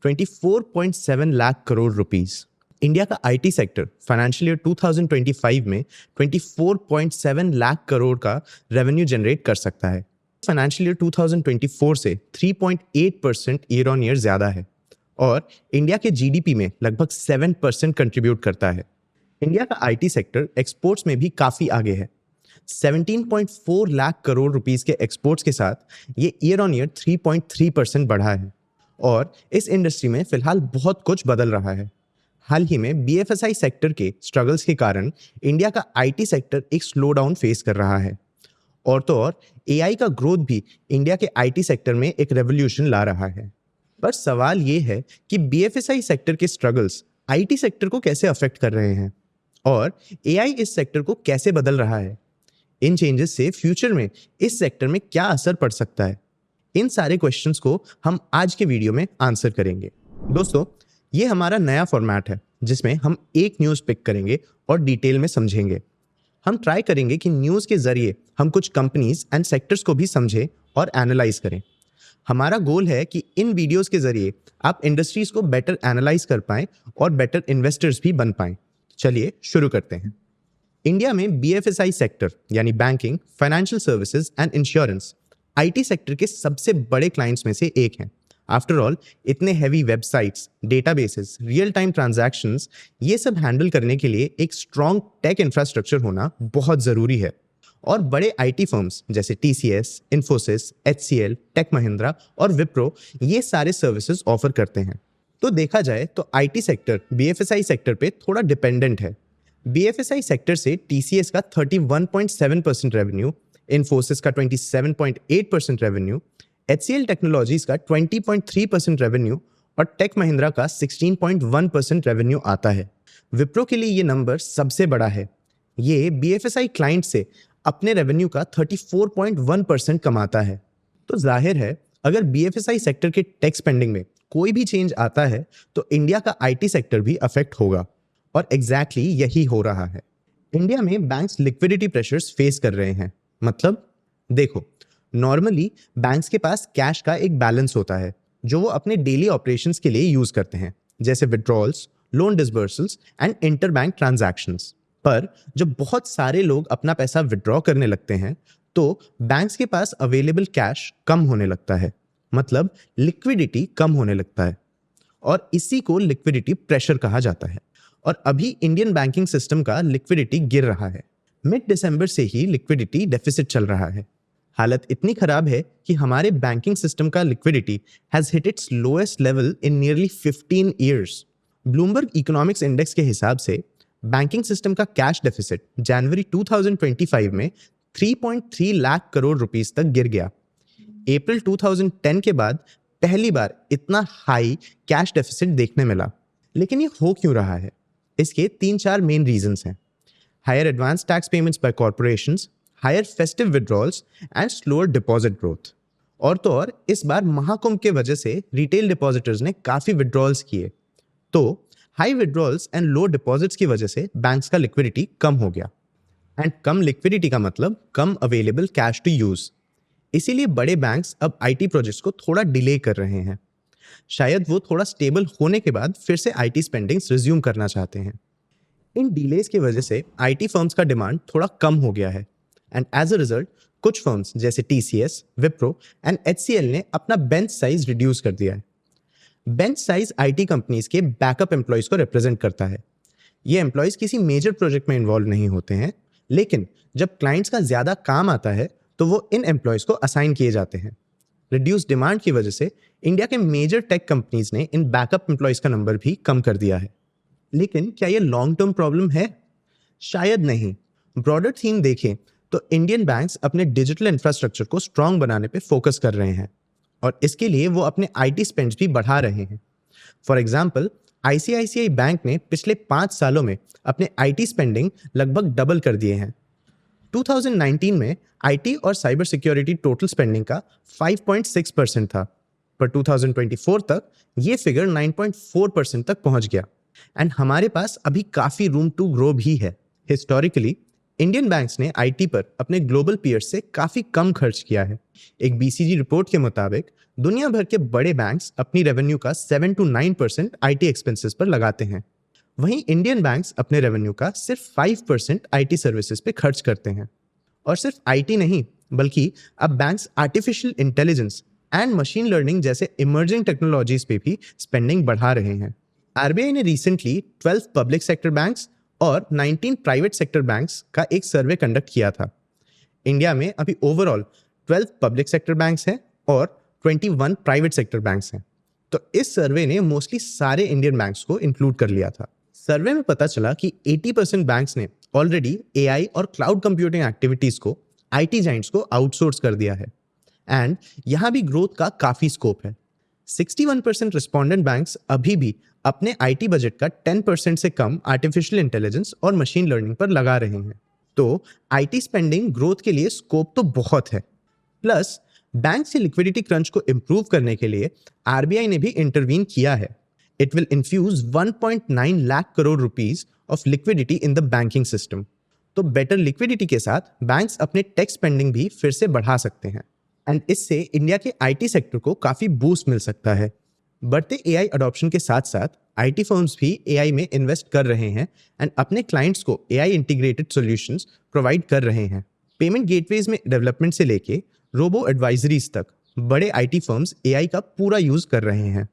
24.7 lakh crore rupees. India का IT sector financial year 2025 में 24.7 लाख करोड़ का रेवेन्यू जनरेट कर सकता है। फाइनेंशियल ईयर 2024 से 3.8% ईयर ऑन ईयर ज्यादा है और इंडिया के जीडीपी में लगभग 7% कंट्रीब्यूट करता है। इंडिया का आईटी सेक्टर एक्सपोर्ट्स में भी काफी आगे है। 17.4 लाख करोड़ रुपीस के एक्सपोर्ट्स के साथ ये ईयर ऑन ईयर 3.3% बढ़ा है और इस इंडस्ट्री में फिलहाल बहुत कुछ बदल रहा है। हाल ही में बीएफएसआई सेक्टर के स्ट्रगल्स के कारण इंडिया का आईटी सेक्टर एक स्लो डाउन फेस कर रहा है और तो और एआई का ग्रोथ भी इंडिया के आईटी सेक्टर में एक रेवोल्यूशन ला रहा है। पर सवाल ये है कि बीएफएसआई सेक्टर के स्ट्रगल्स आईटी सेक्टर को कैसे अफेक्ट कर रहे हैं और एआई इस सेक्टर को कैसे बदल रहा है। इन चेंजेस से फ्यूचर में इस सेक्टर में क्या असर पड़ सकता है, इन सारे क्वेश्चंस को हम आज के वीडियो में आंसर करेंगे। दोस्तों, ये हमारा नया फॉर्मेट है जिसमें हम एक न्यूज़ पिक करेंगे और डिटेल में समझेंगे। हम ट्राई करेंगे कि न्यूज़ के जरिए हम कुछ कंपनीज एंड सेक्टर्स को भी समझें और एनालाइज करें। हमारा गोल है कि इन वीडियोस के जरिए आप इंडस्ट्रीज को बेटर एनालाइज कर पाएं और बेटर इन्वेस्टर्स भी बन पाएं। चलिए शुरू करते हैं। इंडिया में बीएफएसआई सेक्टर यानी banking, financial services and insurance IT sector के सबसे बड़े क्लाइंट्स में से एक हैं। आफ्टर ऑल, इतने heavy websites, databases, real time transactions, ये सब हैंडल करने के लिए एक स्ट्रॉन्ग टेक इंफ्रास्ट्रक्चर होना बहुत ज़रूरी है और बड़े आईटी फर्म्स जैसे टीसीएस, इन्फोसिस, एचसीएल, टेक महिंद्रा और विप्रो ये सारे सर्विसेज ऑफर करते हैं। तो देखा जाए तो आईटी सेक्टर बीएफएसआई सेक्टर पे थोड़ा डिपेंडेंट है। बीएफएसआई सेक्टर से टीसीएस का 31.7% रेवेन्यू, इन्फोसिस का 27.8% रेवेन्यू, एचसीएल टेक्नोलॉजीज का 20.3% रेवेन्यू और टेक महिंद्रा का 16.1% रेवेन्यू आता है। विप्रो के लिए ये नंबर सबसे बड़ा है। ये बीएफएसआई क्लाइंट से अपने रेवेन्यू का 34.1% कमाता है। तो जाहिर है, अगर बीएफएसआई सेक्टर के टेक स्पेंडिंग में कोई भी चेंज आता है तो इंडिया का आईटी सेक्टर भी अफेक्ट होगा और एग्जैक्टली यही हो रहा है। इंडिया में बैंक्स लिक्विडिटी प्रेशर्स फेस कर रहे हैं। मतलब देखो, नॉर्मली बैंक्स के पास कैश का एक बैलेंस होता है जो वो अपने डेली ऑपरेशंस के लिए यूज करते हैं, जैसे withdrawals, loan disbursals and interbank transactions. पर जब बहुत सारे लोग अपना पैसा विड्रॉ करने लगते हैं तो बैंक्स के पास अवेलेबल कैश कम होने लगता है, मतलब लिक्विडिटी कम होने लगता है और इसी को लिक्विडिटी प्रेशर कहा जाता है। और अभी इंडियन बैंकिंग सिस्टम का लिक्विडिटी गिर रहा है। मिड दिसंबर से ही लिक्विडिटी डेफिसिट चल रहा है। हालत इतनी खराब है कि हमारे बैंकिंग सिस्टम का liquidity has hit it's lowest level in nearly 15 years. Bloomberg economics index के हिसाब से बैंकिंग सिस्टम का कैश डेफिसिट जनवरी 2025 में 3.3 लाख करोड़ रुपीस तक गिर गया। अप्रैल 2010 के बाद पहली बार इतना हाई कैश डेफिसिट देखने मिला। लेकिन ये हो क्यों रहा है? इसके 3-4 मेन रीजंस हैं। Higher advance tax payments by corporations, higher festive withdrawals and slower deposit growth. और तो और इस बार महाकुंभ के वजह से रिटेल डिपॉजिटर्स ने काफी विड्रॉल्स किए, तो high withdrawals and low deposits की वजह से बैंक्स का लिक्विडिटी कम हो गया। एंड कम लिक्विडिटी का मतलब कम अवेलेबल कैश टू यूज। इसीलिए बड़े बैंक्स अब आईटी प्रोजेक्ट्स को थोड़ा डिले कर रहे हैं। शायद वो थोड़ा स्टेबल होने के बाद फिर से आईटी स्पेंडिंग्स रिज्यूम करना चाहते हैं। इन डिलेज की वजह से आईटी फर्म्स का डिमांड थोड़ा कम हो गया है एंड एज अ रिजल्ट कुछ फर्म्स जैसे टीसीएस, विप्रो एंड एचसीएल ने अपना बेंच साइज रिड्यूस कर दिया है। बेंच साइज आईटी कंपनीज के बैकअप एम्प्लॉयज को रिप्रेजेंट करता है। ये एम्प्लॉयज किसी मेजर प्रोजेक्ट में इन्वॉल्व नहीं होते हैं, लेकिन जब क्लाइंट्स का ज्यादा काम आता है तो वो इन एम्प्लॉयज को असाइन किए जाते हैं। रिड्यूस डिमांड की वजह से इंडिया के मेजर टेक कंपनीज ने इन बैकअप एम्प्लॉयज का नंबर भी कम कर दिया है। लेकिन क्या ये लॉन्ग टर्म प्रॉब्लम है? शायद नहीं। ब्रॉडर थीम देखें तो इंडियन बैंक्स अपने डिजिटल इंफ्रास्ट्रक्चर को स्ट्रांग बनाने पे फोकस कर रहे हैं और इसके लिए वो अपने आईटी स्पेंड्स भी बढ़ा रहे हैं। फॉर एग्जाम्पल, आईसीआईसीआई बैंक ने पिछले 5 सालों में अपने आईटी स्पेंडिंग लगभग डबल कर दिए हैं। 2019 में आईटी और साइबर सिक्योरिटी टोटल स्पेंडिंग का 5.6% था, पर 2024 तक ये फिगर 9.4% तक पहुंच गया। एंड हमारे पास अभी काफी रूम टू ग्रो भी है। हिस्टोरिकली इंडियन बैंक्स ने आईटी पर अपने ग्लोबल पीयर्स से काफी कम खर्च किया है। एक बीसीजी रिपोर्ट के मुताबिक दुनिया भर के बड़े बैंक्स अपनी रेवेन्यू का 7 to 9% आईटी एक्सपेंसेस पर लगाते हैं। वहीं इंडियन बैंक्स अपने रेवेन्यू का सिर्फ 5% आईटी सर्विसेज पे खर्च करते हैं। और सिर्फ आईटी नहीं, बल्कि अब banks artificial intelligence and machine learning जैसे इमर्जिंग टेक्नोलॉजीज पे भी स्पेंडिंग बढ़ा रहे हैं। आरबीआई ने रिसेंटली 12 पब्लिक सेक्टर बैंक्स और 19 प्राइवेट सेक्टर बैंक्स का एक सर्वे कंडक्ट किया था। इंडिया में अभी ओवरऑल 12 पब्लिक सेक्टर बैंक्स हैं और 21 प्राइवेट सेक्टर बैंक्स हैं। तो इस सर्वे ने मोस्टली सारे इंडियन बैंक्स को इंक्लूड कर लिया था। सर्वे में पता चला कि 80% बैंक्स ने ऑलरेडी एआई और क्लाउड कंप्यूटिंग एक्टिविटीज को आईटी जाइंट्स को आउटसोर्स कर दिया है एंड यहाँ भी ग्रोथ का काफी स्कोप है। 61% रिस्पोंडेंट बैंक्स अभी भी अपने आईटी बजट का 10% से कम आर्टिफिशियल इंटेलिजेंस और मशीन लर्निंग पर लगा रहे हैं। तो आईटी स्पेंडिंग ग्रोथ के लिए स्कोप तो बहुत है। प्लस बैंक से लिक्विडिटी क्रंच को इंप्रूव करने के लिए आरबीआई ने भी इंटरवीन किया है। It will infuse 1.9 lakh crore rupees of liquidity in the banking system. तो बेटर लिक्विडिटी के साथ बैंक्स अपने टेक स्पेंडिंग भी फिर से बढ़ा सकते हैं एंड इससे इंडिया के आईटी सेक्टर को काफी बूस्ट मिल सकता है। बढ़ते एआई अडॉप्शन के साथ साथ आईटी फर्म्स भी एआई में इन्वेस्ट कर रहे हैं एंड अपने क्लाइंट्स को एआई इंटीग्रेटेड सॉल्यूशंस प्रोवाइड कर रहे हैं। पेमेंट गेटवेज में डेवलपमेंट से लेके रोबो एडवाइजरीज तक बड़े आईटी फर्म्स एआई का पूरा यूज कर रहे हैं।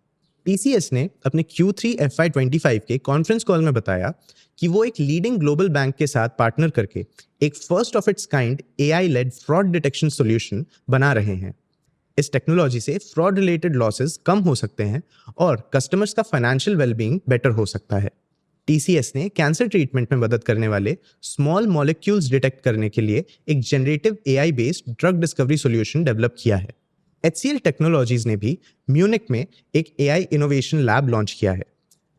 टीसीएस ने अपने Q3 FY25 के कॉन्फ्रेंस कॉल में बताया कि वो एक लीडिंग ग्लोबल बैंक के साथ पार्टनर करके एक first of its kind AI led fraud detection solution बना रहे हैं। इस टेक्नोलॉजी से फ्रॉड रिलेटेड लॉसेस कम हो सकते हैं और कस्टमर्स का फाइनेंशियल वेलबींग बेटर हो सकता है। टीसीएस ने कैंसर ट्रीटमेंट में मदद करने वाले स्मॉल मॉलिक्यूल्स डिटेक्ट करने के लिए एक generative AI based drug discovery solution develop किया है। HCL टेक्नोलॉजीज ने भी म्यूनिक में एक एआई इनोवेशन लैब लॉन्च किया है,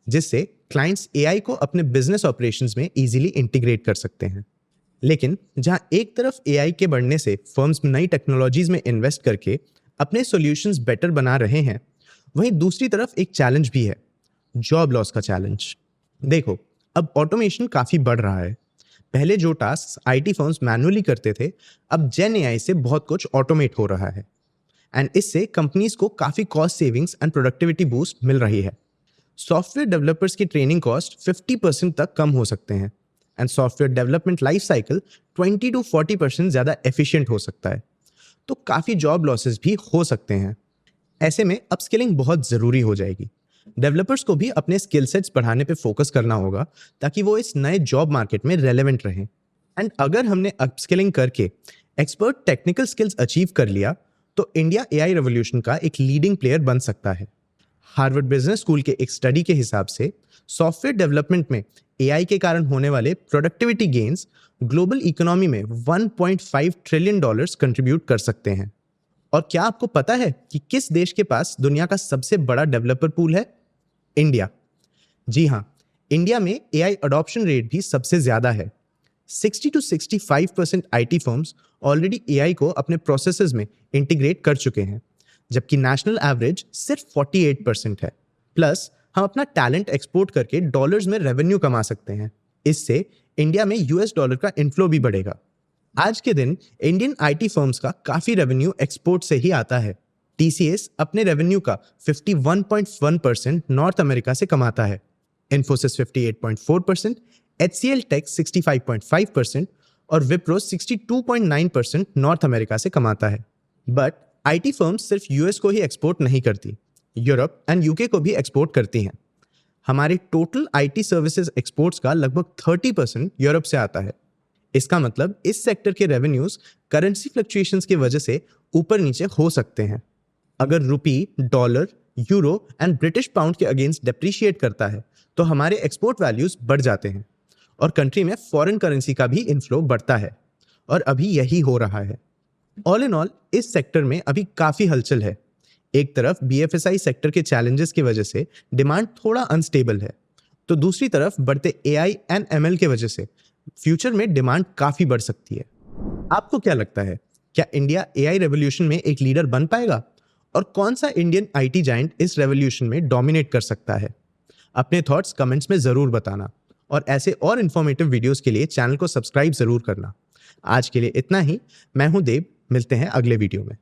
जिससे क्लाइंट्स एआई को अपने बिजनेस ऑपरेशंस में इजीली इंटीग्रेट कर सकते हैं। लेकिन जहां एक तरफ एआई के बढ़ने से फर्म्स नई टेक्नोलॉजीज में इन्वेस्ट करके अपने सॉल्यूशंस बेटर बना रहे हैं, वहीं दूसरी तरफ एक चैलेंज भी है, जॉब लॉस का चैलेंज। देखो, अब ऑटोमेशन काफी बढ़ रहा है। पहले जो टास्क आईटी फर्म्स मैनुअली करते थे, अब जेन एआई से बहुत कुछ ऑटोमेट हो रहा है एंड इससे कंपनीज को काफी cost savings and productivity boost मिल रही है। सॉफ्टवेयर डेवलपर्स की ट्रेनिंग कॉस्ट 50% तक कम हो सकते हैं and software development life cycle 20 to 40% ज्यादा एफिशिएंट हो सकता है। तो काफी जॉब लॉसेस भी हो सकते हैं। ऐसे में अपस्किलिंग बहुत जरूरी हो जाएगी। डेवलपर्स को भी अपने स्किल सेट्स बढ़ाने पे फोकस करना होगा ताकि वो इस नए जॉब मार्केट में रेलेवेंट रहें। एंड अगर हमने अपस्किलिंग करके एक्सपर्ट टेक्निकल स्किल्स अचीव कर लिया तो इंडिया एआई रेवोल्यूशन का एक लीडिंग प्लेयर बन सकता है। हार्वर्ड बिजनेस स्कूल के एक स्टडी के हिसाब से सॉफ्टवेयर डेवलपमेंट में एआई के कारण होने वाले प्रोडक्टिविटी गेन्स ग्लोबल इकोनॉमी में $1.5 ट्रिलियन कंट्रीब्यूट कर सकते हैं। और क्या आपको पता है कि किस देश के पास दुनिया का सबसे बड़ा डेवलपर पूल है? इंडिया। जी हाँ, इंडिया में एआई अडॉप्शन रेट भी सबसे ज्यादा है। 60 to 65% IT firms already AI को अपने प्रोसेसेस में इंटीग्रेट कर चुके हैं, जबकि नेशनल एवरेज सिर्फ 48% है। प्लस हम अपना टैलेंट एक्सपोर्ट करके डॉलर्स में रेवेन्यू कमा सकते हैं। इससे इंडिया में यूएस डॉलर का इन्फ्लो भी बढ़ेगा। आज के दिन इंडियन आईटी फर्म्स का काफी रेवेन्यू एक्सपोर्ट से ही आता है। टीसीएस अपने रेवेन्यू का 51.1% नॉर्थ अमेरिका से कमाता है, इन्फोसिस 58.4%, HCL टेक 65.5% और विप्रो 62.9% नॉर्थ अमेरिका से कमाता है। बट आईटी फर्म्स सिर्फ यूएस को ही एक्सपोर्ट नहीं करती, यूरोप एंड यूके को भी एक्सपोर्ट करती हैं। हमारे टोटल आईटी सर्विसेज एक्सपोर्ट्स का लगभग 30% यूरोप से आता है। इसका मतलब इस सेक्टर के रेवेन्यूज करेंसी फ्लक्चुएशंस की वजह से ऊपर नीचे हो सकते हैं। अगर rupee, dollar, euro and British pound के अगेंस्ट डेप्रिशिएट करता है तो हमारे एक्सपोर्ट वैल्यूज बढ़ जाते हैं और कंट्री में फॉरेन करेंसी का भी इनफ्लो बढ़ता है, और अभी यही हो रहा है। ऑल इन ऑल इस सेक्टर में अभी काफी हलचल है। एक तरफ बीएफएसआई सेक्टर के चैलेंजेस की वजह से डिमांड थोड़ा अनस्टेबल है, तो दूसरी तरफ बढ़ते एआई एंड एमएल की वजह से फ्यूचर में डिमांड काफी बढ़ सकती है। आपको क्या लगता है, क्या इंडिया एआई रेवोल्यूशन में एक लीडर बन पाएगा? और कौन सा इंडियन आईटी जायंट इस रेवोल्यूशन में डोमिनेट कर सकता है? अपने थॉट्स कमेंट्स में जरूर बताना और ऐसे और इन्फॉर्मेटिव वीडियोस के लिए चैनल को सब्सक्राइब ज़रूर करना। आज के लिए इतना ही। मैं हूं देव, मिलते हैं अगले वीडियो में।